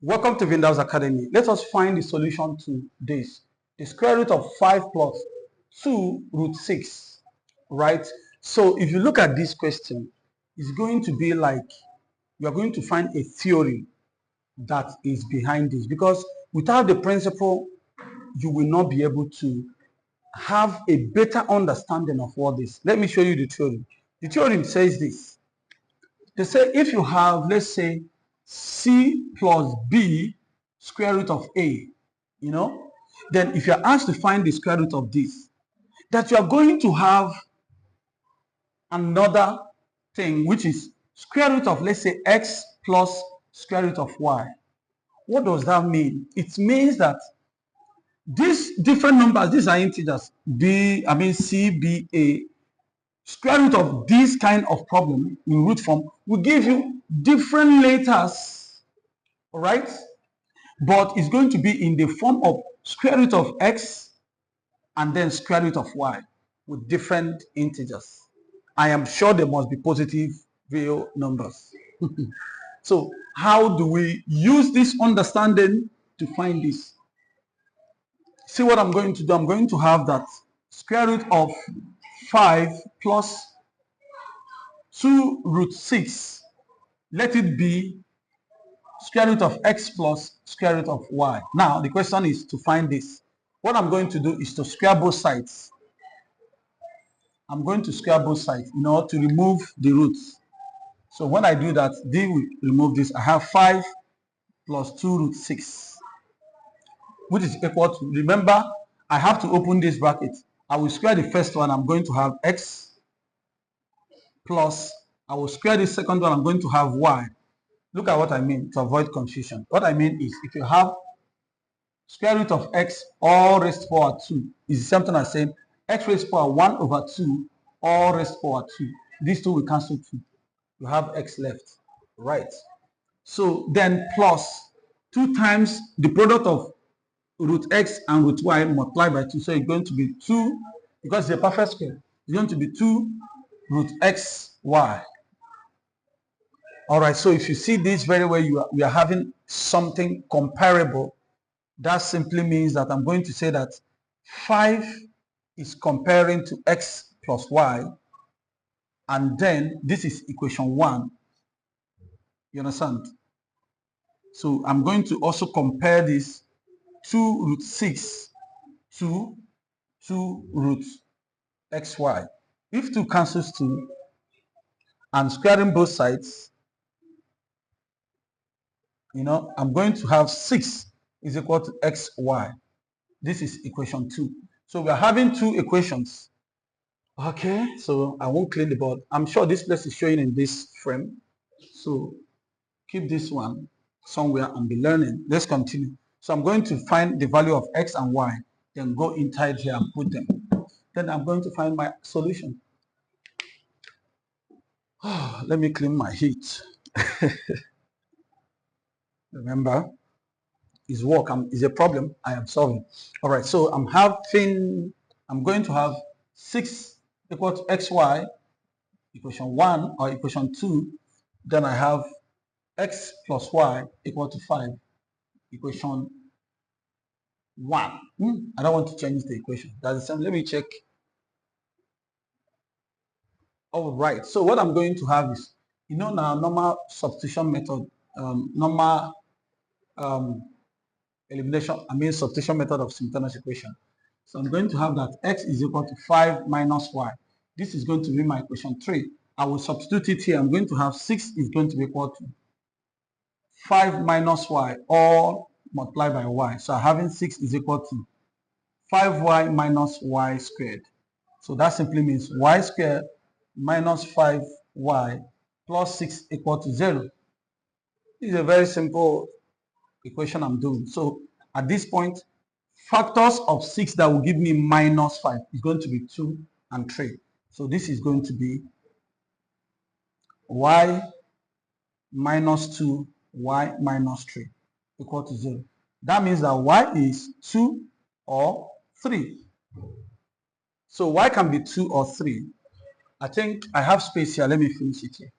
Welcome to VINDAL'S Academy. Let us find the solution to this. The square root of 5 plus 2 root 6, right? So if you look at this question, it's going to be like you are going to find a theory that is behind this, because without the principle, you will not be able to have a better understanding of what this. Let me show you the theory. The theorem says this. They say if you have, let's say, C plus B square root of A, then if you're asked to find the square root of this, that you are going to have another thing, which is square root of, let's say, X plus square root of Y. What does that mean? It means that these different numbers, these are integers, C, B, A, square root of this kind of problem in root form will give you different letters, all right? But it's going to be in the form of square root of X and then square root of Y with different integers. I am sure there must be positive real numbers. So how do we use this understanding to find this? See what I'm going to do. I'm going to have that square root of 5 plus 2 root 6. Let it be square root of X plus square root of Y. Now the question is to find this. What I'm going to do is to square both sides. I'm going to square both sides in order to remove the roots. So when I do that, D will remove this. I have 5 plus 2 root 6, which is equal to, remember, I have to open this bracket. I will square the first one. I'm going to have X plus, I will square the second one. I'm going to have Y. Look at what I mean to avoid confusion. What I mean is, if you have square root of X all raised to power 2 is the same thing as saying X raised to power 1 over 2 all raised to power 2. These two will cancel 2. You have X left, right? So then plus 2 times the product of root X and root Y multiplied by 2. So it's going to be 2, because it's a perfect square. It's going to be 2 root X Y. All right, so if you see this very well, we are having something comparable. That simply means that I'm going to say that 5 is comparing to X plus Y, and then this is equation 1. You understand? So I'm going to also compare this 2 root 6 to 2 root XY. If 2 cancels 2 and squaring both sides, I'm going to have 6 is equal to XY. This is equation 2. So we are having 2 equations. Okay, so I won't clean the board. I'm sure this place is showing in this frame. So keep this one somewhere and be learning. Let's continue. So I'm going to find the value of X and Y, then go inside here and put them. Then I'm going to find my solution. Let me clean my heat. Remember, is work is a problem I am solving. All right, so I'm going to have 6 equal to XY, equation 1 or equation 2. Then I have X plus Y equal to 5, equation 1. I don't want to change the equation. That's the same. Let me check. All right, so what I'm going to have is, now normal substitution method, normal substitution method of simultaneous equation. So I'm going to have that X is equal to 5 minus Y. This is going to be my equation 3. I will substitute it here. I'm going to have 6 is going to be equal to 5 minus Y, all multiplied by Y. So having 6 is equal to 5Y minus Y squared. So that simply means Y squared minus 5Y plus 6 equal to 0. This is a very simple equation I'm doing. So at this point, factors of 6 that will give me minus 5 is going to be 2 and 3. So this is going to be Y minus 2, Y minus 3 equal to 0. That means that Y is 2 or 3. So Y can be 2 or 3. I think I have space here. Let me finish it here.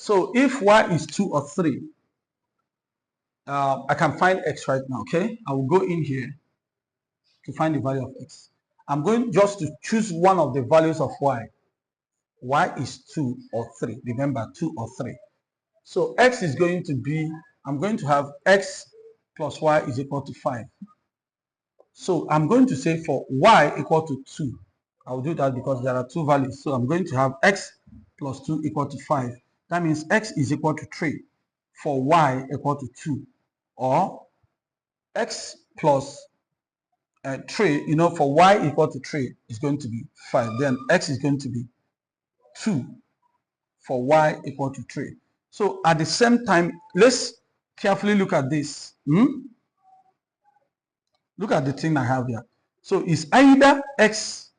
So if y is 2 or 3, I can find x right now, okay? I will go in here to find the value of x. I'm going just to choose one of the values of y. Y is 2 or 3. Remember, 2 or 3. So x is going to be, I'm going to have x plus y is equal to 5. So I'm going to say for y equal to 2. I'll do that because there are two values. So I'm going to have x plus 2 equal to 5. That means x is equal to 3 for y equal to 2. Or x plus 3, for y equal to 3 is going to be 5. Then x is going to be 2 for y equal to 3. So at the same time, let's carefully look at this. Look at the thing I have here. So it's either x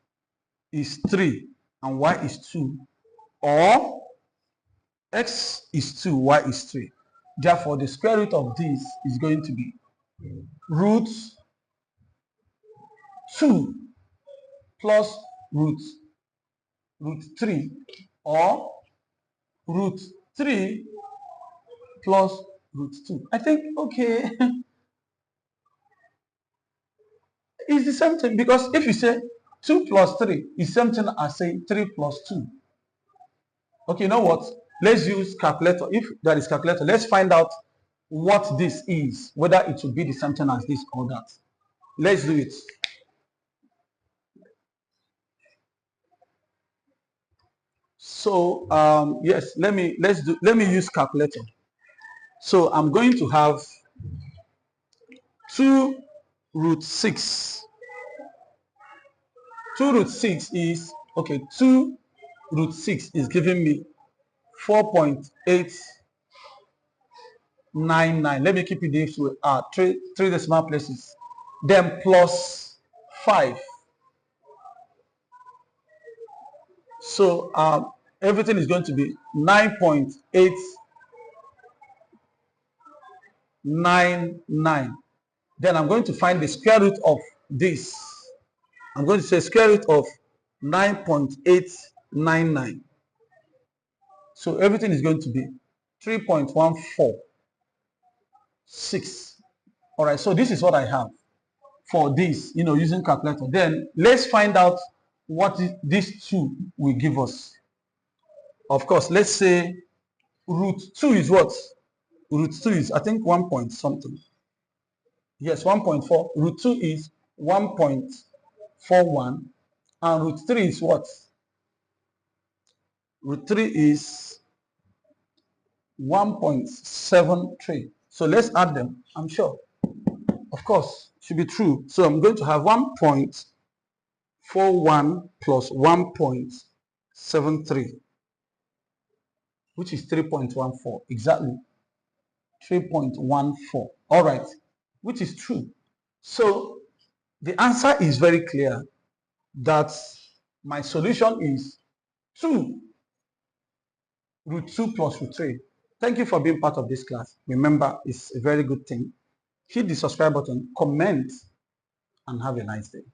is 3 and y is 2, or x is 2, y is 3. Therefore, the square root of this is going to be root 2 plus root 3, or root 3 plus root 2. I think, okay, it's the same thing, because if you say 2 plus 3 is same thing as saying 3 plus 2. Okay, you know what? Let's use calculator. If there is calculator, let's find out what this is, whether it will be the same thing as this or that. Let's do it. So yes, let me use calculator. So I'm going to have 2 root 6. 2 root 6 is, okay, 2 root 6 is giving me 4.899. Let me keep it this way. Three decimal places. Then plus 5. So everything is going to be 9.899. Then I'm going to find the square root of this. I'm going to say square root of 9.899. So everything is going to be 3.146. All right, so this is what I have for this, using calculator. Then let's find out what this 2 will give us. Of course, let's say root 2 is what? Root 2 is, I think, 1 point something. Yes, 1.4. Root 2 is 1.41. And root 3 is what? Root 3 is 1.73. So let's add them. I'm sure. Of course, should be true. So I'm going to have 1.41 plus 1.73, which is 3.14. Exactly. 3.14. All right. Which is true. So the answer is very clear that my solution is 2 root 2 plus root 3. Thank you for being part of this class. Remember, it's a very good thing. Hit the subscribe button, comment, and have a nice day.